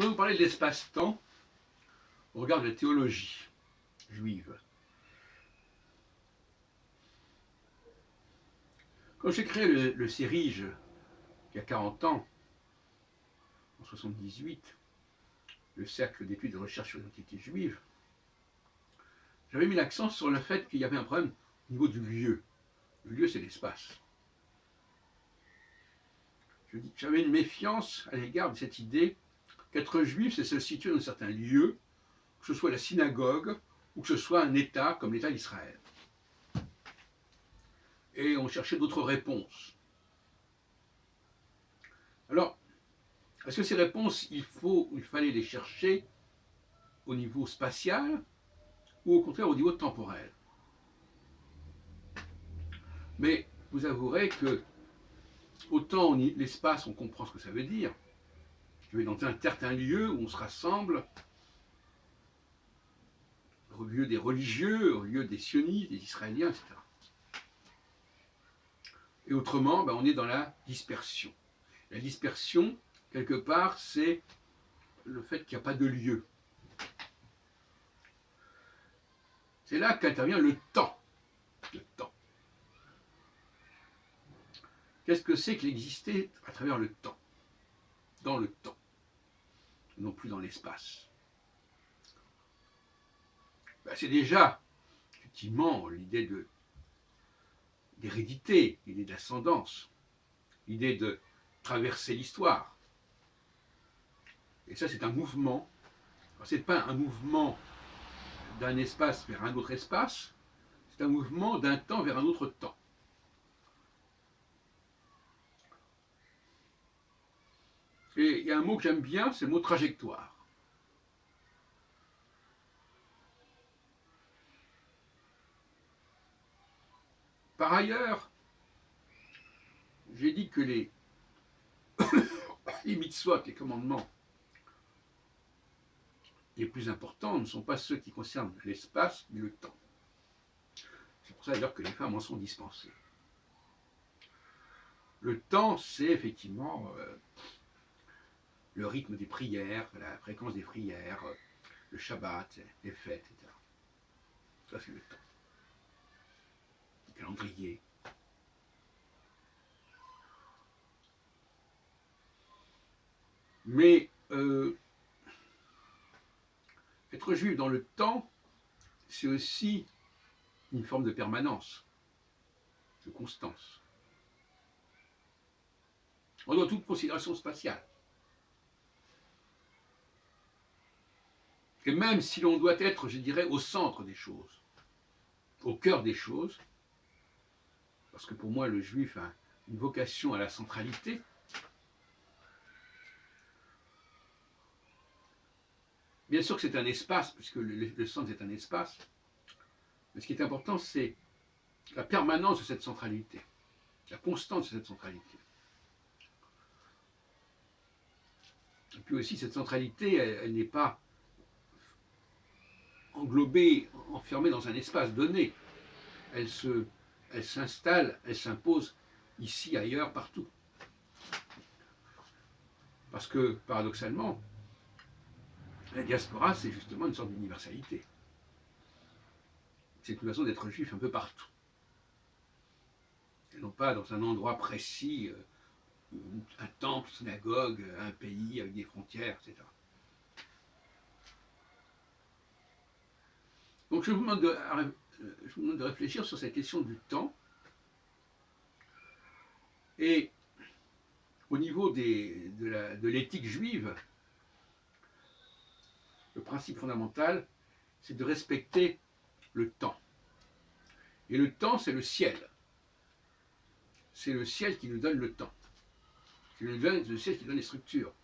voudrais vous parler de l'espace-temps au regard de la théologie juive. Quand j'ai créé le CERIJ, il y a 40 ans, en 78, le Cercle d'études et de recherche sur l'identité juive, j'avais mis l'accent sur le fait qu'il y avait un problème au niveau du lieu. Le lieu, c'est l'espace. J'avais une méfiance à l'égard de cette idée qu'être juif, c'est se situer dans un certain lieu, que ce soit la synagogue ou que ce soit un État comme l'État d'Israël. Et on cherchait d'autres réponses. Alors, est-ce que ces réponses, il fallait les chercher au niveau spatial ou au contraire au niveau temporel? Mais vous avouerez que autant l'espace, on comprend ce que ça veut dire. Je vais dans un certain lieu où on se rassemble, au lieu des religieux, au lieu des sionistes, des Israéliens, etc. Et autrement, on est dans la dispersion. La dispersion, quelque part, c'est le fait qu'il n'y a pas de lieu. C'est là qu'intervient le temps. Le temps. Qu'est-ce que c'est que l'exister à travers le temps? Dans le temps, non plus dans l'espace. C'est déjà, effectivement, l'idée d'hérédité, l'idée d'ascendance, l'idée de traverser l'histoire. Et ça, c'est un mouvement. Ce n'est pas un mouvement d'un espace vers un autre espace, c'est un mouvement d'un temps vers un autre temps. Et il y a un mot que j'aime bien, c'est le mot trajectoire. Par ailleurs, j'ai dit que les mitzvot, les commandements les plus importants ne sont pas ceux qui concernent l'espace, mais le temps. C'est pour ça d'ailleurs que les femmes en sont dispensées. Le temps, c'est effectivement le rythme des prières, la fréquence des prières, le Shabbat, les fêtes, etc. Ça, c'est le temps. Le calendrier. Mais être juif dans le temps, c'est aussi une forme de permanence, de constance. En dehors de toute considération spatiale. Et même si l'on doit être, je dirais, au centre des choses, au cœur des choses, parce que pour moi le juif a une vocation à la centralité, bien sûr que c'est un espace, puisque le centre est un espace, mais ce qui est important, c'est la permanence de cette centralité, la constance de cette centralité. Et puis aussi, cette centralité, elle n'est pas englobée, enfermée dans un espace donné. Elle s'installe, elle s'impose ici, ailleurs, partout. Parce que, paradoxalement, la diaspora, c'est justement une sorte d'universalité. C'est une façon d'être juif un peu partout. Et non pas dans un endroit précis, un temple, une synagogue, un pays avec des frontières, etc. Donc je vous demande de réfléchir sur cette question du temps. Et au niveau de l'éthique juive, le principe fondamental, c'est de respecter le temps. Et le temps, c'est le ciel. C'est le ciel qui nous donne le temps. C'est le ciel qui donne les structures.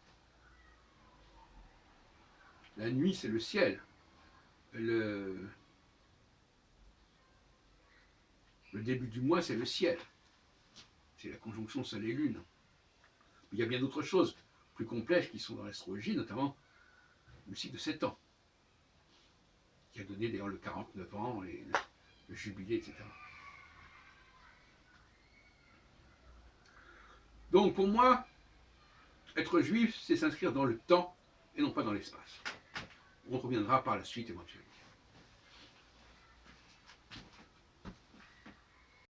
La nuit, c'est le ciel. Le début du mois, c'est le ciel. C'est la conjonction Soleil et Lune. Mais il y a bien d'autres choses plus complexes qui sont dans l'astrologie, notamment le cycle de 7 ans, qui a donné d'ailleurs le 49 ans et le jubilé, etc. Donc pour moi, être juif, c'est s'inscrire dans le temps et non pas dans l'espace. On reviendra par la suite éventuellement.